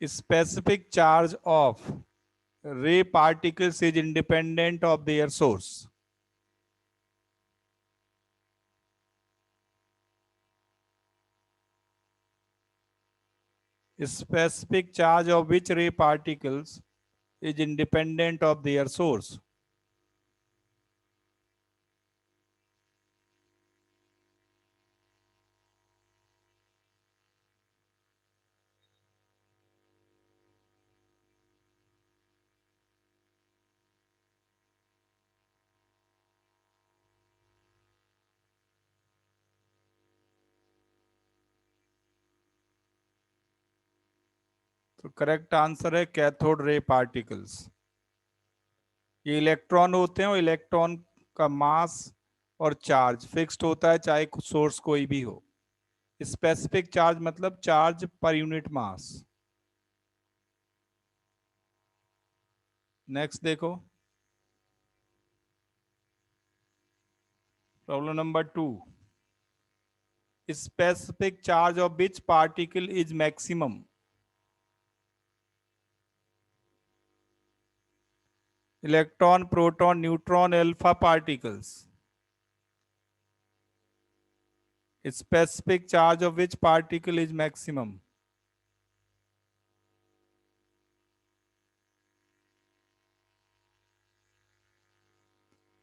specific charge of ray particles is independent of their source. Specific charge of which ray particles is independent of their source. तो correct answer है cathode ray particles. ये electron होते हैं और electron का मास और charge fixed होता है चाहे सोर्स कोई भी हो। स्पेसिफिक चार्ज मतलब charge per unit mass. Next देखो, problem number 2। Specific charge of which particle is maximum. Electron, proton, neutron, alpha particles. Specific charge of which particle is maximum?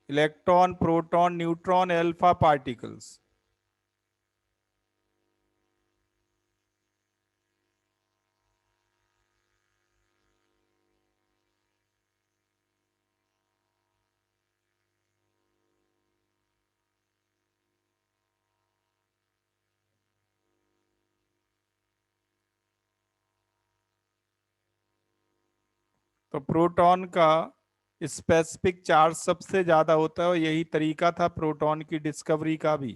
Electron, proton, neutron, alpha particles. तो proton का specific charge सबसे ज्यादा होता है और यही तरीका था प्रोटॉन की डिस्कवरी का भी।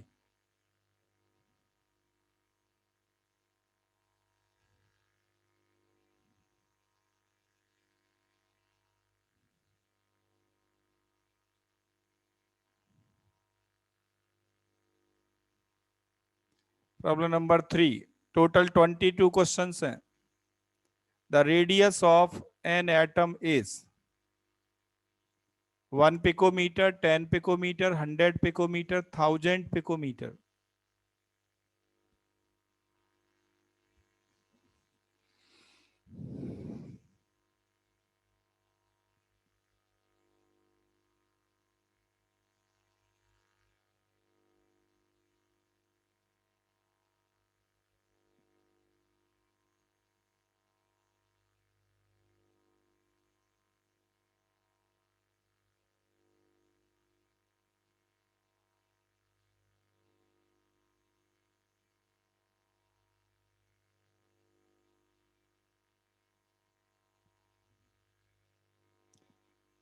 प्रॉब्लम नंबर 3, टोटल 22 क्वेश्चंस हैं। The radius of an atom is 1 picometre, 10 picometre, 100 picometre, 1000 picometre.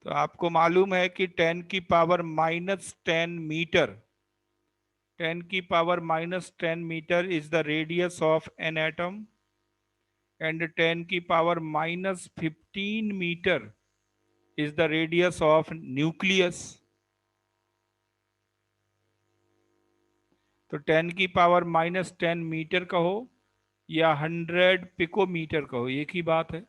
तो आपको मालूम है कि 10 की पावर -10 मीटर, 10 की power -10 metre is the radius of an atom and 10 की power -15 metre is the radius of nucleus. तो 10 की पावर -10 मीटर कहो या 100 पिकोमीटर कहो, एक ही बात है।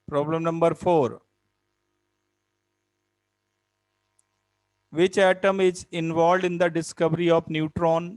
Problem number 4, which atom is involved in the discovery of neutron?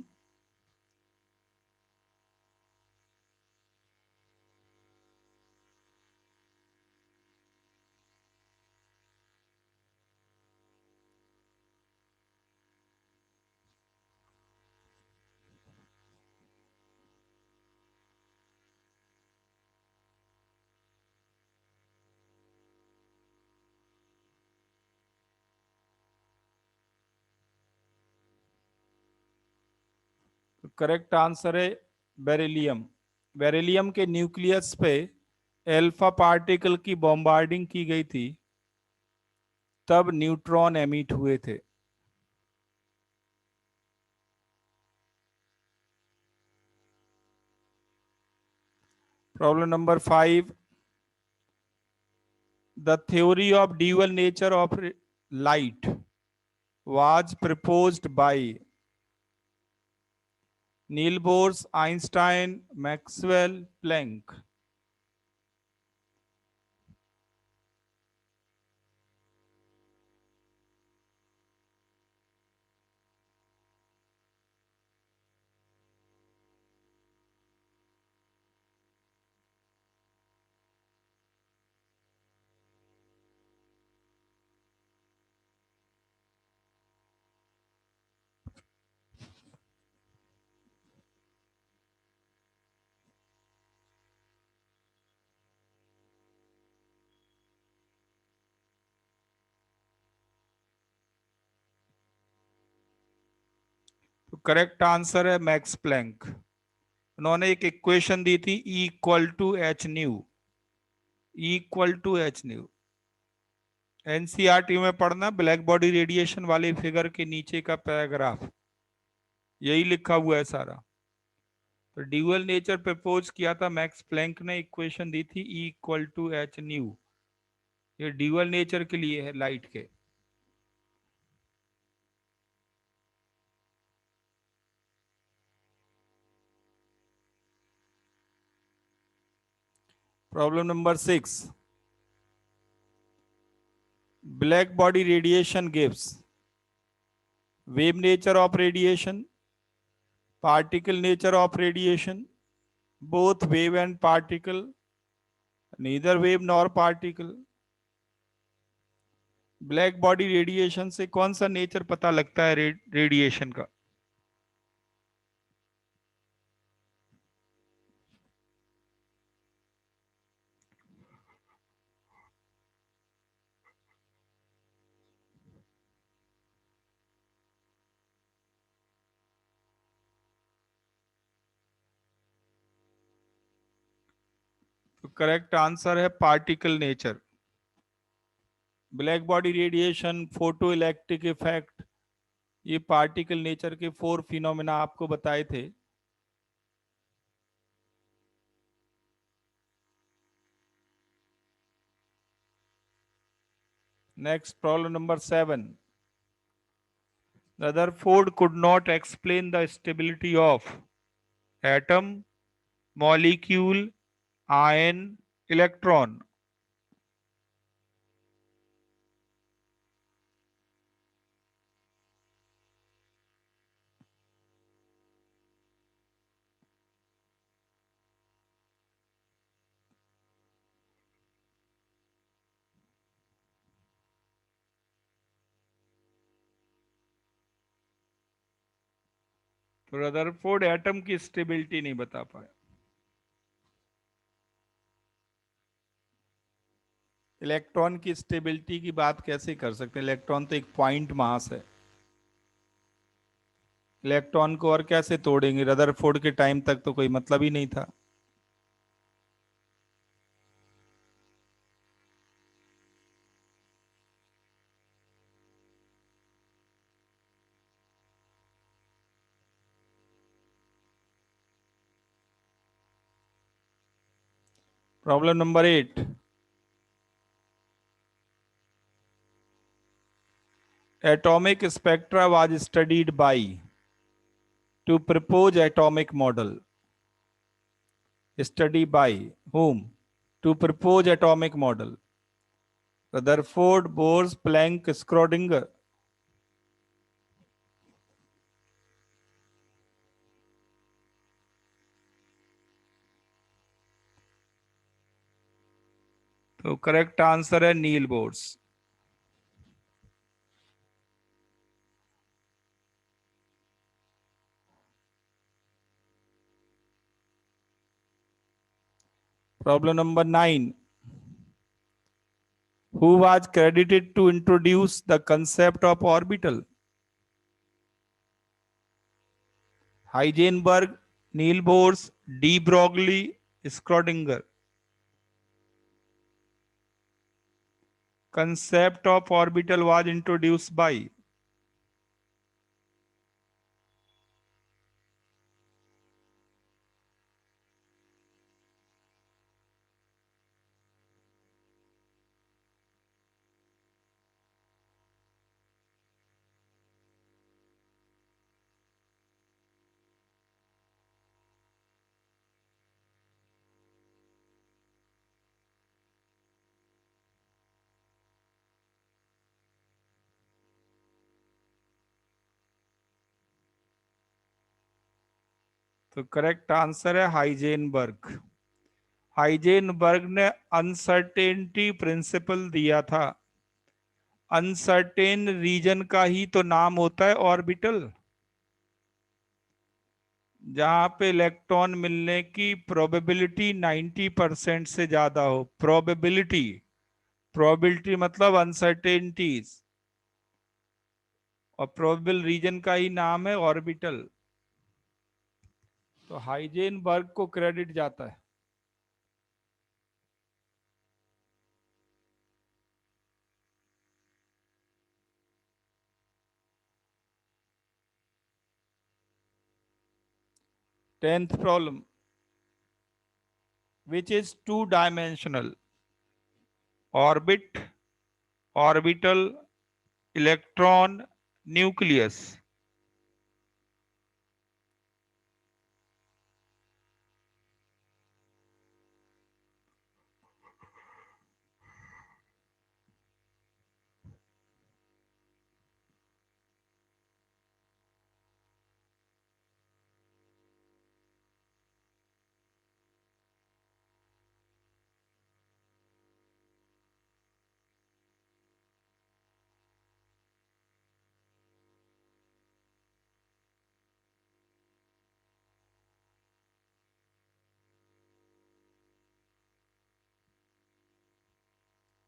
तो करेक्ट आंसर है बेरिलियम। बेरिलियम के न्यूक्लियस पे अल्फा पार्टिकल की बॉम्बार्डिंग की गई थी, तब न्यूट्रॉन एमिट हुए थे। Problem number 5, The theory of dual nature of light was proposed by Niels Bohr, Einstein, Maxwell, Planck. तो करेक्ट आंसर है मैक्स प्लैंक। उन्होंने एक इक्वेशन दी थी E equal to H nu. E equal to H nu NCERT में पढ़ना, black body radiation वाले figure के नीचे का पैराग्राफ यही लिखा हुआ है सारा। तो ड्यूअल नेचर प्रपोज किया था मैक्स प्लैंक ने, इक्वेशन दी थी E equal to H nu. ये ड्यूअल नेचर के लिए है लाइट के। Problem number 6, black body radiation gives wave nature of radiation, particle nature of radiation, both wave and particle, neither wave nor particle। Black body radiation से कौन सा nature पता लगता है रेडिएशन का? तो करेक्ट आंसर है particle nature. Black body radiation, photo electric effect, ये पार्टिकल नेचर के 4 फिनोमेना आपको बताए थे। Next problem number 7, Rutherford could not explain the stability of atom, molecule, ion, electron। तो रदरफोर्ड एटम की स्टेबिलिटी नहीं बता पाया। इलेक्ट्रॉन की स्टेबिलिटी की बात कैसे कर सकते हैं? इलेक्ट्रॉन तो एक पॉइंट मास है, इलेक्ट्रॉन को और कैसे तोड़ेंगे? रदरफोर्ड के टाइम तक तो कोई मतलब ही नहीं था। Problem number 8, atomic spectra was studied by to propose atomic model। Study by whom? To propose atomic model, Rutherford, Bohr, Planck, Schrödinger। तो करेक्ट आंसर है Niels Bohr's. Problem number 9, who was credited to introduce the concept of orbital? Heisenberg, Niels Bohr, de Broglie, Schrödinger। Concept of orbital was introduced by तो correct answer है Heisenberg. Heisenberg ने uncertainty principle दिया था। Uncertain reason का ही तो नाम होता है ऑर्बिटल, जहां पे इलेक्ट्रॉन मिलने की प्रोबेबिलिटी 90% से ज्यादा हो। प्रोबेबिलिटी, प्रोबेबिलिटी मतलब अनसर्टेनिटीज, और प्रोबेबल रीजन का ही नाम है ऑर्बिटल। तो हाइजेनबर्ग को क्रेडिट जाता है। Tenth problem, which is two dimensional, orbit, orbital, electron, nucleus.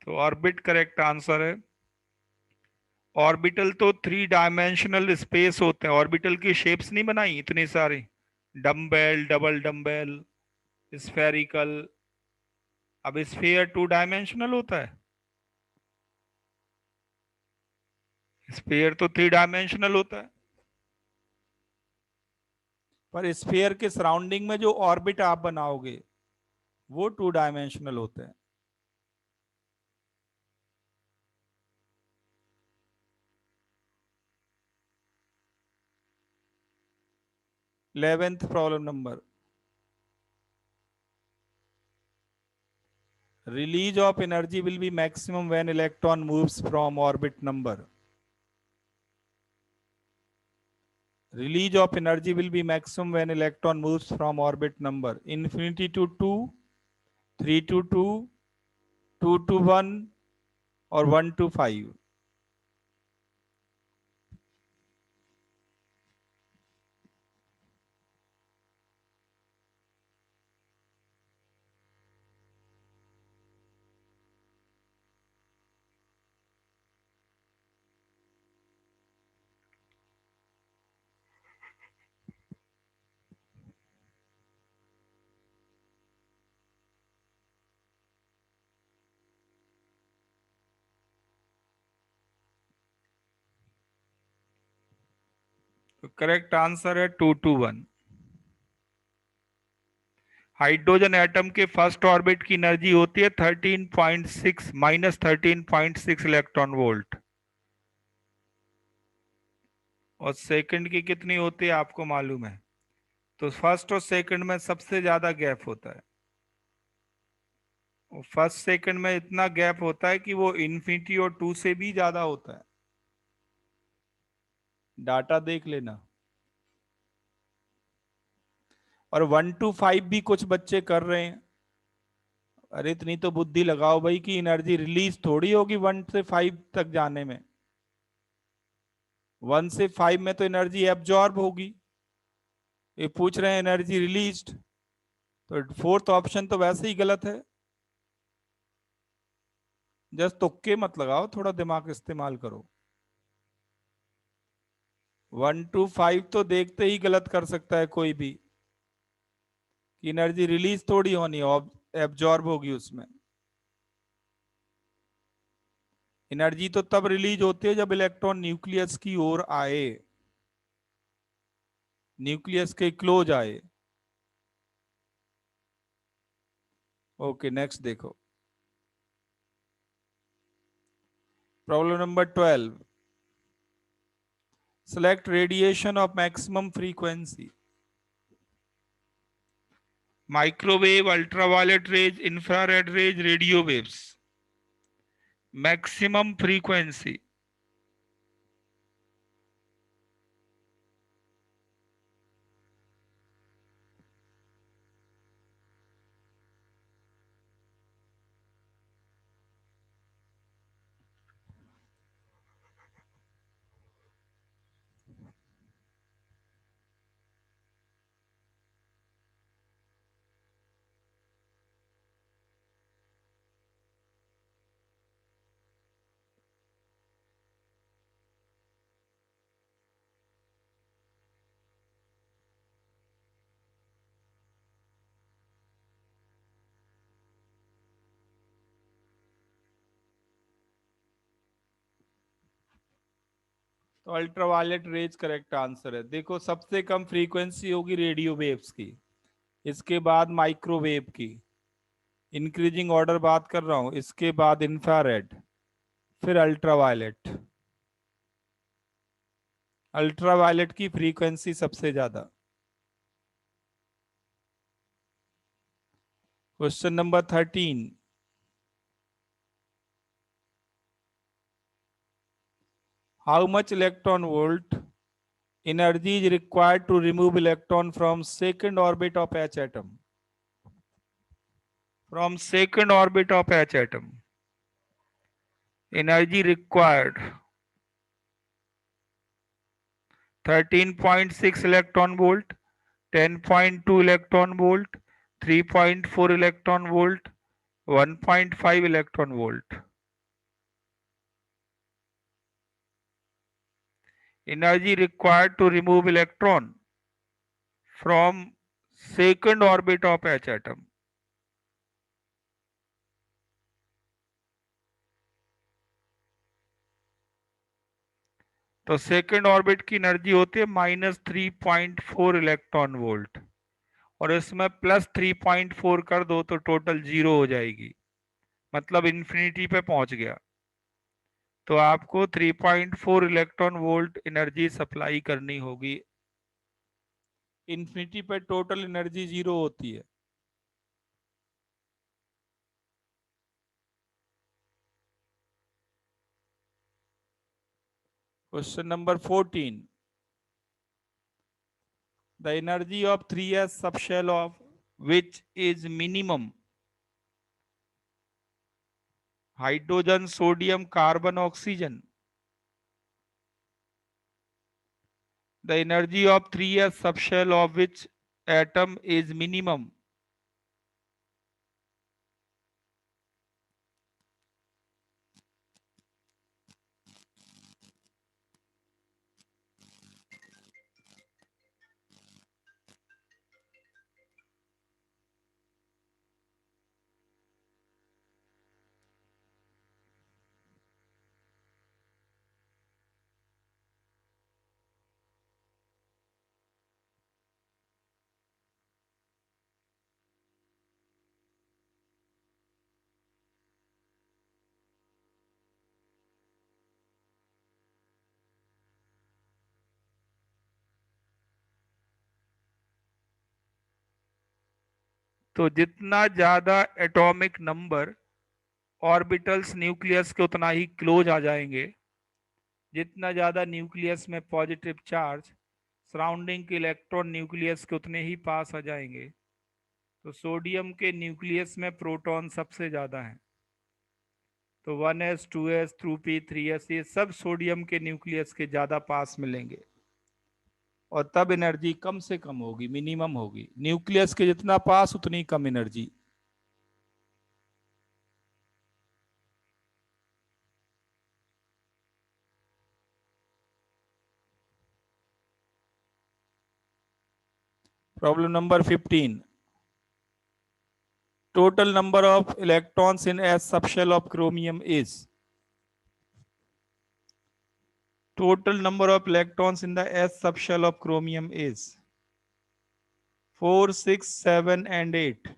तो ऑर्बिट करेक्ट आंसर है। ऑर्बिटल तो थ्री डायमेंशनल स्पेस होते हैं। ऑर्बिटल की शेप्स नहीं बनाई इतनी सारी, डम्बेल, डबल डम्बेल, स्फेरिकल। अब स्फीयर टू डायमेंशनल होता है, स्फीयर तो थ्री डायमेंशनल होता है। पर स्फीयर के सराउंडिंग में जो ऑर्बिट आप बनाओगे वो टू डायमेंशनल होते हैं। 11th problem number, release of energy will be maximum when electron moves from orbit number. Release of energy will be maximum when electron moves from orbit number infinity to 2, 3 to 2, 2 to 1 और 1 to 5। तो correct answer है 2 to 1। Hydrogen atom के first orbit की energy होती है 13.6 minus 13.6 electron volt, और second की कितनी होती है आपको मालूम है। तो फर्स्ट और सेकंड में सबसे ज्यादा गैप होता है। फर्स्ट सेकंड में इतना गैप होता है कि वो इन्फिनिटी और 2 से भी ज्यादा होता है। डाटा देख लेना। और 1 to 5 भी कुछ बच्चे कर रहे हैं। अरे इतनी तो बुद्धि लगाओ भाई कि एनर्जी रिलीज थोड़ी होगी 1 से 5 तक जाने में। 1 से 5 में तो एनर्जी एब्जॉर्ब होगी। ये पूछ रहे हैं एनर्जी रिलीज्ड, तो फोर्थ ऑप्शन तो वैसे ही गलत है। जस्ट तुक्के मत लगाओ, थोड़ा दिमाग इस्तेमाल करो। 1 to 5 तो देखते ही गलत कर सकता है कोई भी, कि एनर्जी रिलीज थोड़ी होनी, एब्जॉर्ब होगी उसमें। एनर्जी तो तब रिलीज होती है जब इलेक्ट्रॉन न्यूक्लियस की ओर आए, न्यूक्लियस के क्लोज आए। ओके नेक्स्ट देखो, problem number 12, select radiation of maximum frequency. Microwave, ultraviolet rays, infrared rays, radio waves. Maximum frequency, तो अल्ट्रावायलेट रेज करेक्ट आंसर है। देखो सबसे कम फ्रीक्वेंसी होगी रेडियो वेव्स की, इसके बाद माइक्रोवेव की, इंक्रीजिंग ऑर्डर बात कर रहा हूं, इसके बाद इंफ्रारेड, फिर अल्ट्रावायलेट। अल्ट्रावायलेट की फ्रीक्वेंसी सबसे ज्यादा। Question number 13, how much electron volt energy is required to remove electron from second orbit of H atom? From second orbit of H atom, energy required 13.6 electron volt, 10.2 electron volt, 3.4 electron volt, 1.5 electron volt. Energy required to remove electron from second orbit of H atom. तो second orbit की energy होती है -3.4 electron volt, और इसमें +3.4 कर दो तो total 0 हो जाएगी, मतलब इन्फिनिटी पे पहुंच गया। तो आपको 3.4 इलेक्ट्रॉन वोल्ट एनर्जी सप्लाई करनी होगी। इन्फिनिटी पे टोटल एनर्जी 0 होती है। Question number 14, the energy of 3s subshell of which is minimum? Hydrogen, sodium, carbon, oxygen. The energy of 3s subshell of which atom is minimum? तो जितना ज्यादा atomic number orbitals nucleus के उतना ही close आ जाएंगे। जितना ज्यादा न्यूक्लियस में positive charge, surrounding के इलेक्ट्रॉन न्यूक्लियस के उतने ही पास आ जाएंगे। तो सोडियम के न्यूक्लियस में प्रोटॉन सबसे ज्यादा हैं, तो 1s 2s 2p 3s ये सब सोडियम के न्यूक्लियस के ज्यादा पास मिलेंगे, और तब एनर्जी कम से कम होगी, मिनिमम होगी। न्यूक्लियस के जितना पास उतनी कम energy. Problem number 15, total number of electrons in S subshell of chromium is? Total number of electrons in the S subshell of chromium is 4, 6, 7 and 8.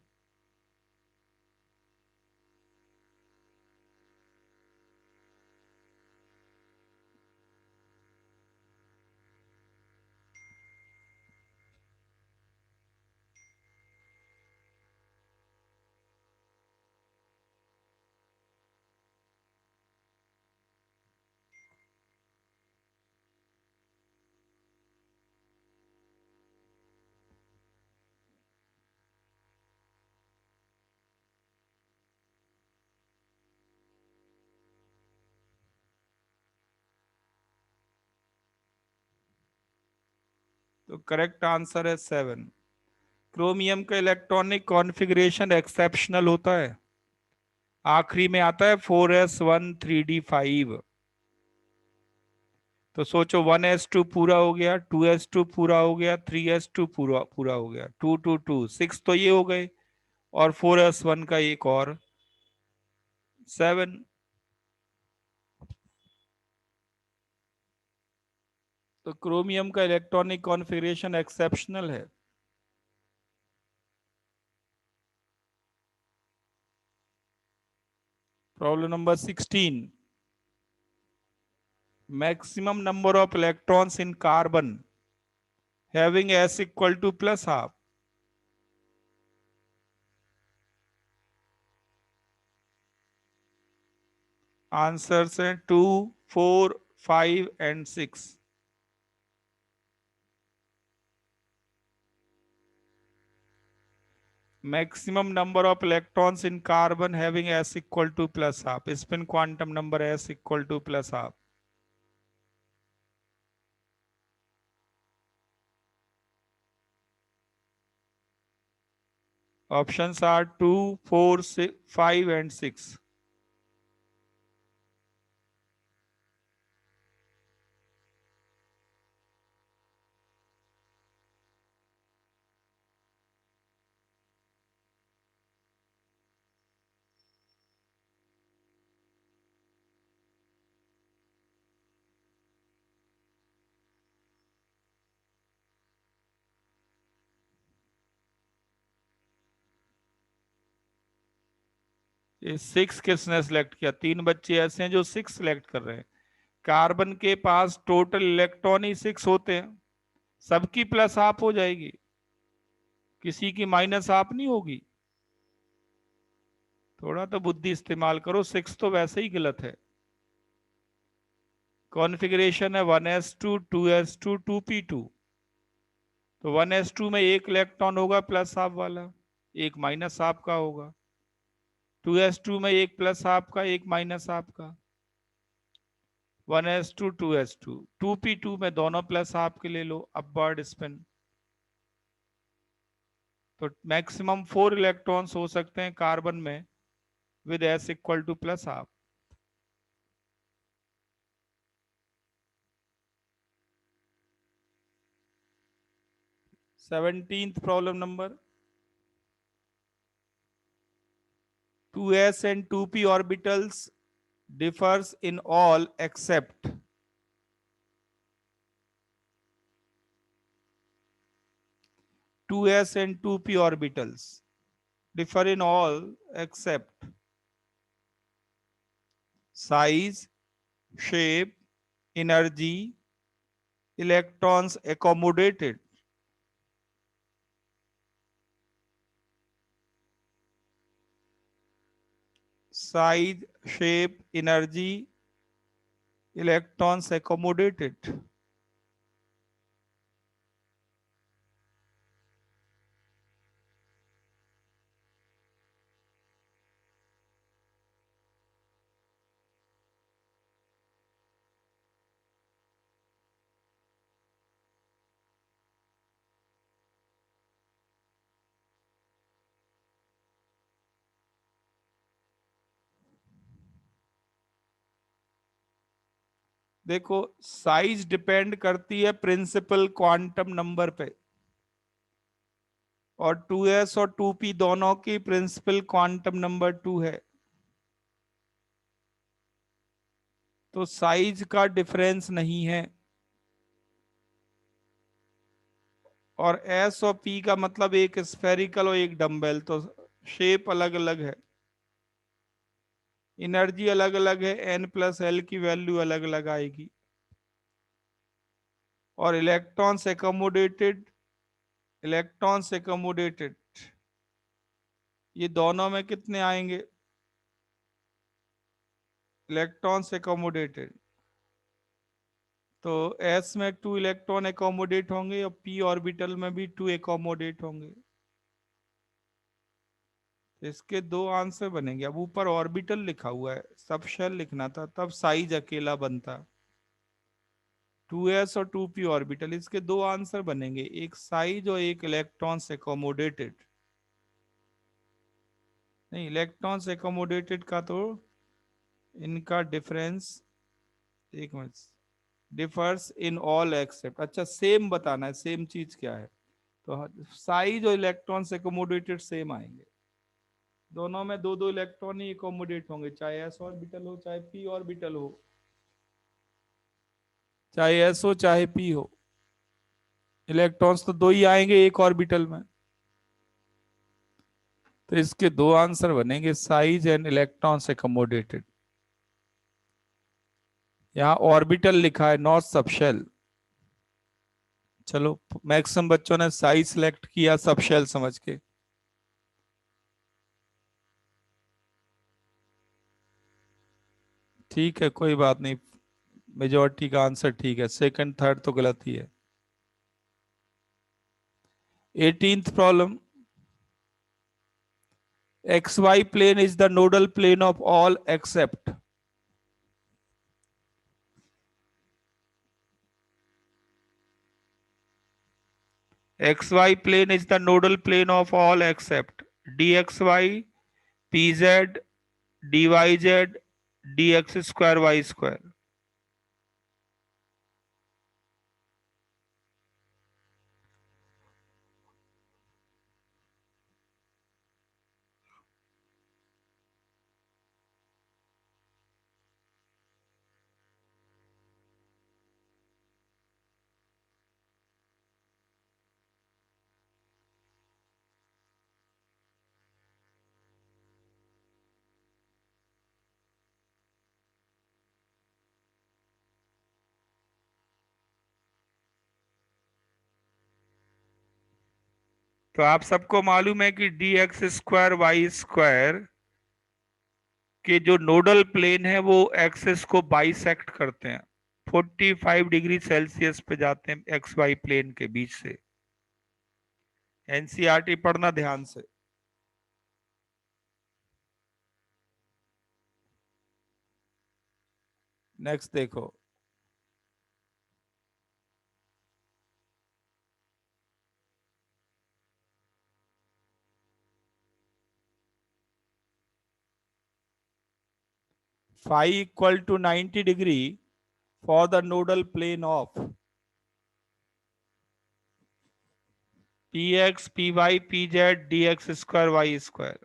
तो करेक्ट आंसर है 7। क्रोमियम का इलेक्ट्रॉनिक कॉन्फ़िगरेशन एक्सेप्शनल होता है। आखिरी में आता है 4s1 3d5। तो सोचो 1s2 पूरा हो गया, 2s2 पूरा हो गया, 3s2 पूरा पूरा हो गया, 2 2 2 6 तो ये हो गए, और 4s1 का एक और 7। तो क्रोमियम का इलेक्ट्रॉनिक कॉन्फ़िगरेशन एक्सेप्शनल है। Problem number 16, maximum number of electrons in carbon having s equal two plus half. Answers हैं 2, 4, 5 and 6। Maximum number of electrons in carbon having s equal two plus half, spin quantum number s equal two plus half. Options are 2, 4, 6, 5 and 6. ये 6 किसने select किया? 3 बच्चे ऐसे हैं जो 6 select कर रहे हैं। कार्बन के पास टोटल इलेक्ट्रॉन ही 6 होते हैं, सबकी प्लस हाफ हो जाएगी, किसी की माइनस हाफ नहीं होगी। थोड़ा तो बुद्धि इस्तेमाल करो, 6 तो वैसे ही गलत है। कॉन्फ़िगरेशन है 1s2 2s2 2p2। तो 1s2 में एक इलेक्ट्रॉन होगा प्लस हाफ वाला, एक माइनस हाफ का होगा। 2s2 में एक प्लस हाफ का, एक माइनस हाफ का। 1s2 2s2 2p2 में दोनों प्लस हाफ के ले लो, अपवर्ड स्पिन। तो मैक्सिमम 4 इलेक्ट्रॉन्स हो सकते हैं कार्बन में with s equal two plus half. 17th problem number, 2s and 2p orbitals differs in all except 2s and 2p orbitals differ in all except size, shape, energy, electrons accommodated। Size, shape, energy, electrons accommodated। देखो, size depend करती है principal quantum number पे, और 2s और 2p दोनों की principal quantum number 2 है। तो साइज का डिफरेंस नहीं है, और s और p का मतलब एक स्फेरिकल और एक डम्बेल, तो शेप अलग अलग है, एनर्जी अलग अलग है, n प्लस एल की वैल्यू अलग अलग आएगी। और इलेक्ट्रॉन्स एकोमोडेटेड, इलेक्ट्रॉन्स एकोमोडेटेड ये दोनों में कितने आएंगे? इलेक्ट्रॉन्स एकोमोडेटेड, तो s में 2 इलेक्ट्रॉन एकोमोडेट होंगे और p ऑर्बिटल में भी 2 एकोमोडेट होंगे। तो इसके दो आंसर बनेंगे। अब ऊपर ऑर्बिटल लिखा हुआ है, सब शेल लिखना था, तब साइज अकेला बनता। 2s और 2p ऑर्बिटल, इसके दो आंसर बनेंगे, एक साइज और एक इलेक्ट्रॉन्स एकोमोडेटेड। नहीं, इलेक्ट्रॉन्स एकोमोडेटेड का तो इनका डिफरेंस, एक minute, differs in all except, अच्छा सेम बताना है, सेम चीज क्या है? तो साइज और इलेक्ट्रॉन्स एकोमोडेटेड सेम आएंगे, दोनों में दो दो इलेक्ट्रॉन ही एकोमोडेट होंगे, चाहे s ऑर्बिटल हो चाहे p ऑर्बिटल हो। चाहे एस हो चाहे पी हो, इलेक्ट्रॉन्स तो दो ही आएंगे एक ऑर्बिटल में। तो इसके दो आंसर बनेंगे, साइज एंड इलेक्ट्रॉन्स एकमोडेटेड। यहाँ ऑर्बिटल लिखा है, नॉट सबशेल। चलो, मैक्सिमम बच्चों ने साइज सिलेक्ट किया सबशेल समझ के। ठीक है, कोई बात नहीं, मेजोरिटी का आंसर ठीक है, सेकंड थर्ड तो गलत ही है। 18th problem, xy plane is the nodal plane of all except xy plane is the nodal plane of all except dxy, pz, dyz, dx square y square। तो आप सबको मालूम है कि D X square Y square के जो nodal plane है वो एक्सिस को बाइसेक्ट करते हैं, 45 डिग्री सेल्सियस पे जाते हैं एक्स वाई प्लेन के बीच से। एनसीईआरटी पढ़ना ध्यान से। नेक्स्ट देखो, phi equal to 90 degree for the nodal plane of px, py, pz, dx square y square।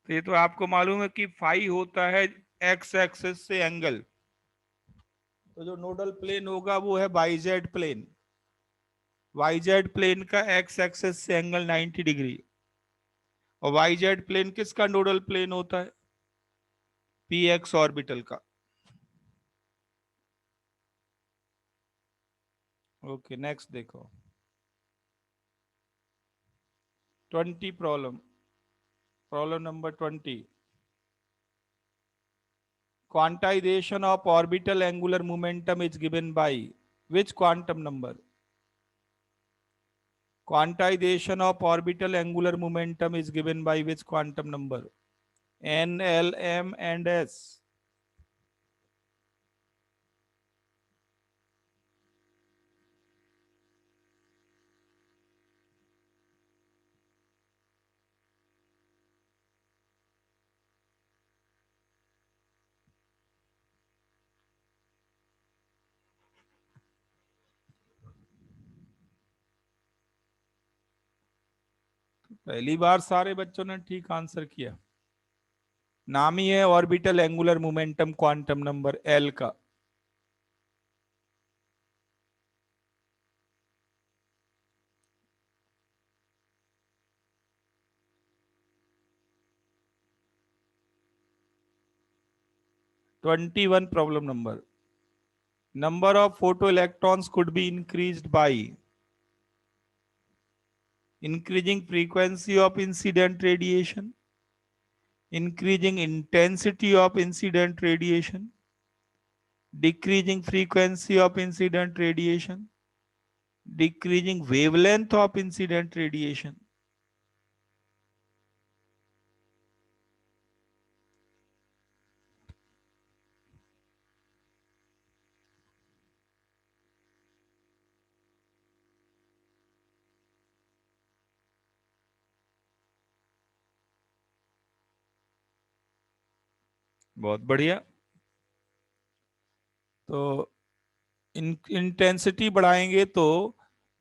तो ये तो आपको मालूम है कि फाई होता है एक्स एक्सिस से एंगल, तो जो नोडल प्लेन होगा वो है वाईजेड प्लेन। वाईजेड प्लेन का एक्स एक्सिस से एंगल 90 डिग्री, और वाईजेड प्लेन किसका नोडल प्लेन होता है? पी एक्स ऑर्बिटल का। ओके, नेक्स्ट देखो, 20 problem, problem number 20। Quantization of orbital angular momentum is given by which quantum number? Quantization of orbital angular momentum is given by which quantum number? N, L, M and S. पहली बार सारे बच्चों ने ठीक answer किया। नाम ही है orbital angular momentum quantum number l का। One problem number of photo electrons could be increased by increasing frequency of incident radiation, increasing intensity of incident radiation, decreasing frequency of incident radiation, decreasing wavelength of incident radiation. बहुत बढ़िया। तो intensity बढ़ाएंगे तो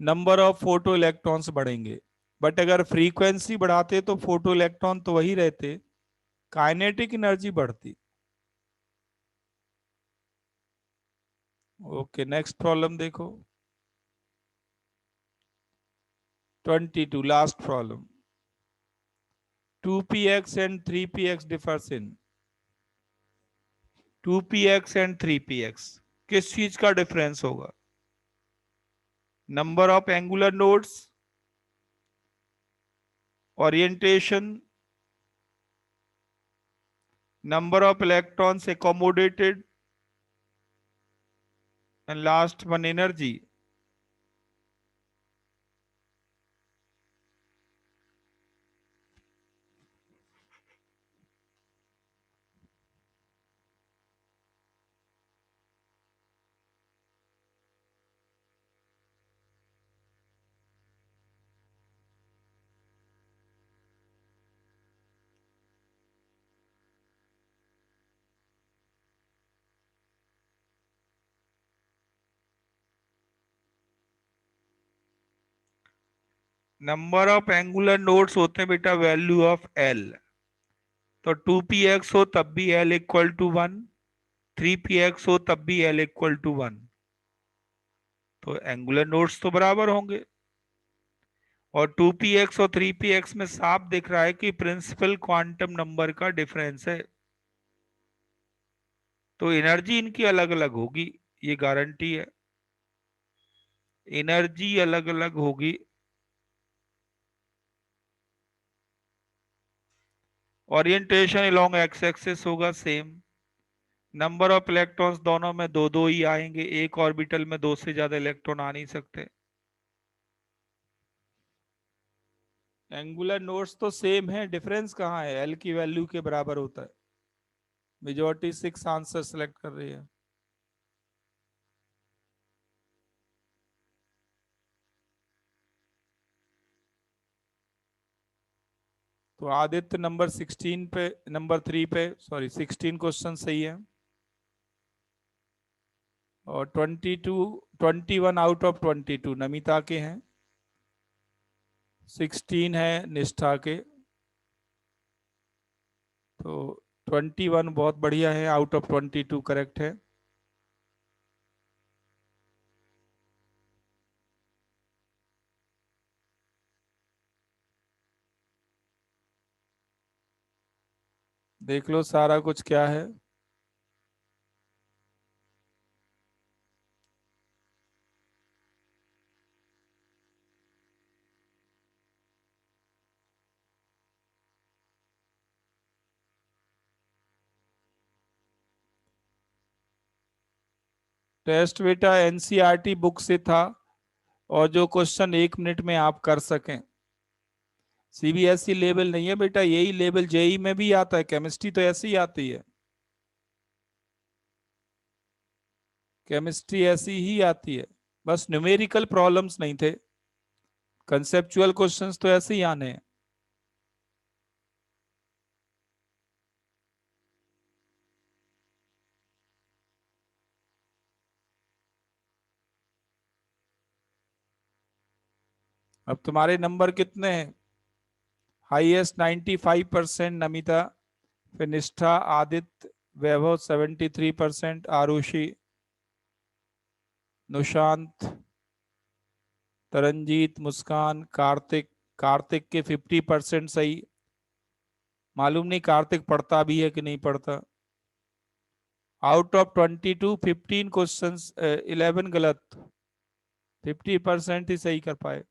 number of photo electrons बढ़ेंगे, but अगर frequency बढ़ाते तो photo electron तो वही रहते, काइनेटिक एनर्जी बढ़ती। ओके, नेक्स्ट प्रॉब्लम देखो। 22, last problem. 2px and 3px differs in. 2px and 3px किस चीज का डिफरेंस होगा? Number of angular nodes, orientation, number of electrons accommodated, and last one, energy. Number of angular nodes होते हैं बेटा value of L. तो 2px हो तब भी एल इक्वल टू 1, 3px हो तब भी एल इक्वल टू 1। तो एंगुलर नोड्स तो बराबर होंगे। और 2px और 3px में साफ दिख रहा है कि प्रिंसिपल क्वांटम नंबर का डिफरेंस है, तो एनर्जी इनकी अलग अलग होगी, ये गारंटी है। एनर्जी अलग अलग होगी। ओरिएंटेशन अलोंग एक्स एक्सिस होगा सेम। नंबर ऑफ इलेक्ट्रॉन्स दोनों में दो दो ही आएंगे, एक ऑर्बिटल में दो से ज्यादा इलेक्ट्रॉन आ नहीं सकते। एंगुलर नोड्स तो सेम है, डिफरेंस कहाँ है? एल की वैल्यू के बराबर होता है। मेजॉरिटी 6 आंसर सेलेक्ट कर रही है। तो आदित्य नंबर 16 पे, नंबर 3 पे, सॉरी 16 क्वेश्चन सही है। और 21 आउट ऑफ 22 नमिता के हैं, 16 है निष्ठा के। तो 21 बहुत बढ़िया है, आउट ऑफ 22 करेक्ट है। देख लो सारा कुछ क्या है। टेस्ट बेटा एनसीईआरटी बुक से था, और जो क्वेश्चन 1 मिनट में आप कर सकें। सीबीएसई लेवल नहीं है बेटा, यही लेवल जेई में भी आता है, केमिस्ट्री तो ऐसी ही आती है, केमिस्ट्री ऐसी ही आती है, बस न्यूमेरिकल प्रॉब्लम्स नहीं थे, कंसेप्चुअल क्वेश्चंस तो ऐसे ही आने हैं। अब तुम्हारे नंबर कितने हैं? हाईएस्ट 95% नमिता, फिर निष्ठा, आदित्य, वैभव 73%, आरुषि, नुशांत, तरंजीत, मुस्कान, कार्तिक। कार्तिक के 50% सही। मालूम नहीं कार्तिक पढ़ता भी है कि नहीं पढ़ता। आउट ऑफ 22 15 क्वेश्चन 11 गलत, 50% ही सही कर पाए।